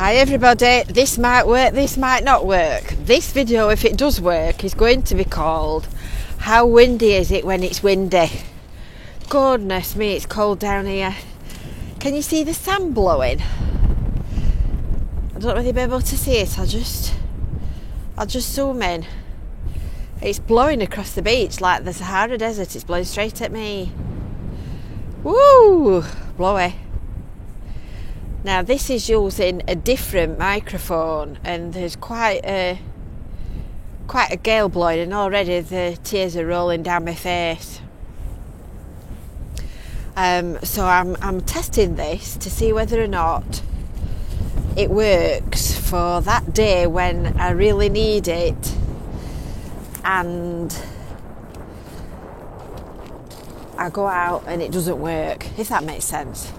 Hi everybody, this might work, this might not work. This video, if it does work, is going to be called How Windy Is It When It's Windy? Goodness me, it's cold down here. Can you see the sand blowing? I don't know if you'll be able to see it, I'll just zoom in. It's blowing across the beach like the Sahara Desert, it's blowing straight at me. Woo! Blowy. Now this is using a different microphone and there's quite a gale blowing and already the tears are rolling down my face. So I'm testing this to see whether or not it works for that day when I really need it and I go out and it doesn't work, if that makes sense.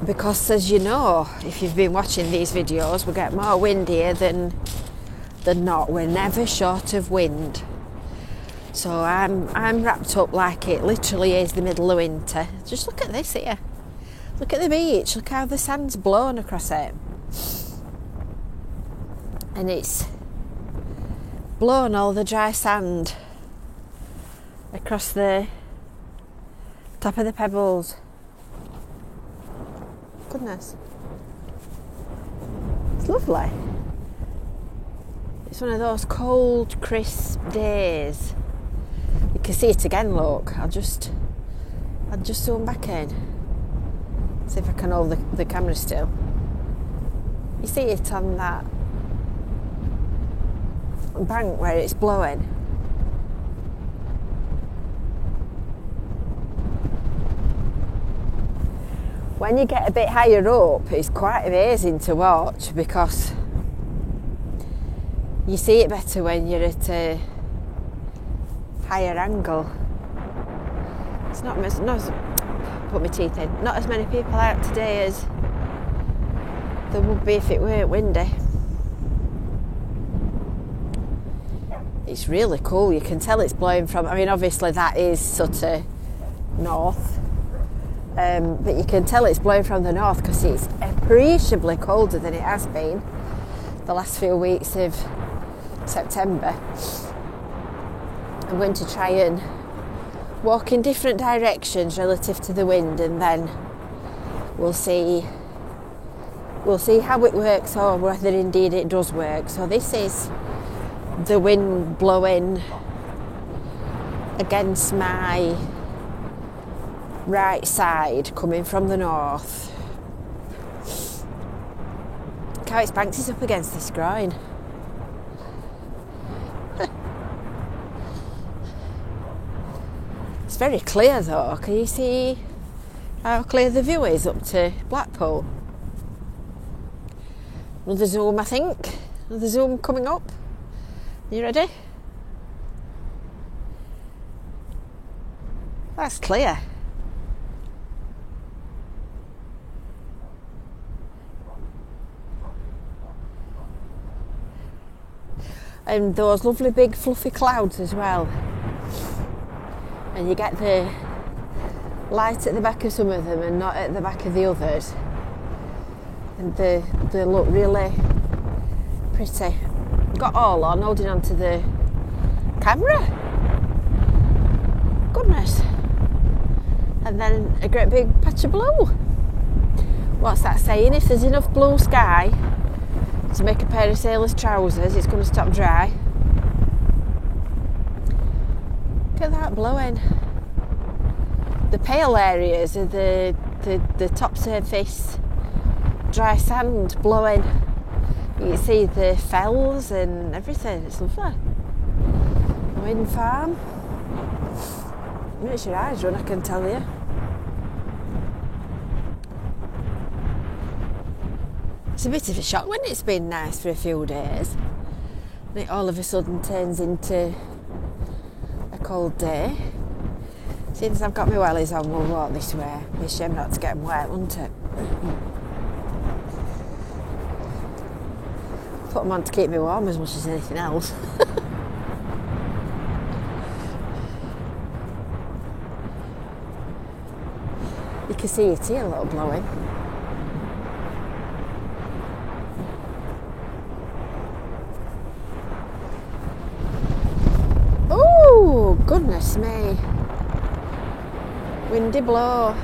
Because as you know, if you've been watching these videos, we get more windier than not. We're never short of wind. So I'm wrapped up like it literally is the middle of winter. Just look at this here. Look at the beach. Look how the sand's blown across it. And it's blown all the dry sand across the top of the pebbles. Goodness. It's lovely. It's one of those cold, crisp days. You can see it again, look. I'll just zoom back in. See if I can hold the camera still. You see it on that bank where it's blowing. When you get a bit higher up, it's quite amazing to watch because you see it better when you're at a higher angle. It's not put my teeth in. Not as many people out today as there would be if it weren't windy. It's really cool. You can tell it's blowing from. I mean, obviously that is sort of north. But you can tell it's blowing from the north because it's appreciably colder than it has been the last few weeks of September. I'm going to try and walk in different directions relative to the wind and then we'll see how it works or whether indeed it does work. So this is the wind blowing against my right side coming from the north. Look how its banks is up against this groin. It's very clear though. Can you see how clear the view is up to Blackpool? Another zoom, I think. Another zoom coming up. You ready? That's clear. And those lovely big fluffy clouds as well. And you get the light at the back of some of them and not at the back of the others. And they look really pretty. Got all on, holding onto the camera. Goodness. And then a great big patch of blue. What's that saying? If there's enough blue sky to make a pair of sailor's trousers, it's going to stop dry. Look at that blowing. The pale areas are the top surface dry sand blowing. You can see the fells and everything. It's lovely. Wind farm. Makes your eyes run, I can tell you. It's a bit of a shock when it's been nice for a few days and it all of a sudden turns into a cold day. Since I've got my wellies on, we'll walk this way. It's a shame not to get them wet, wouldn't it? Put them on to keep me warm as much as anything else. You can see your tail a little blowing. Oh, goodness me. Windy blow.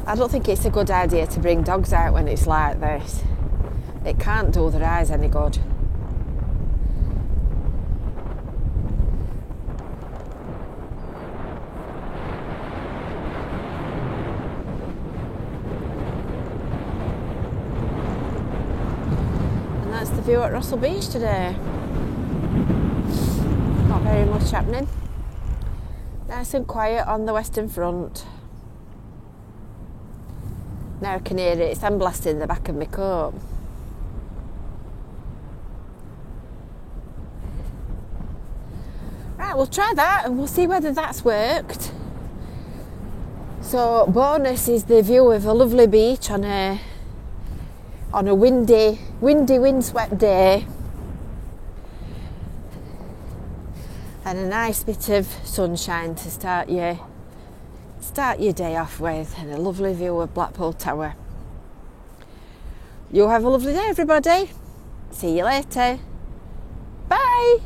I don't think it's a good idea to bring dogs out when it's like this. It can't do their eyes any good. And that's the view at Russell Beach today. Not very much happening. Nice and quiet on the Western Front. Now I can hear it sandblasting the back of my coat. Right, we'll try that and we'll see whether that's worked. So bonus is the view of a lovely beach on a windy, windswept day. And a nice bit of sunshine to start your day off with, and a lovely view of Blackpool Tower. You have a lovely day, everybody. See you later. Bye.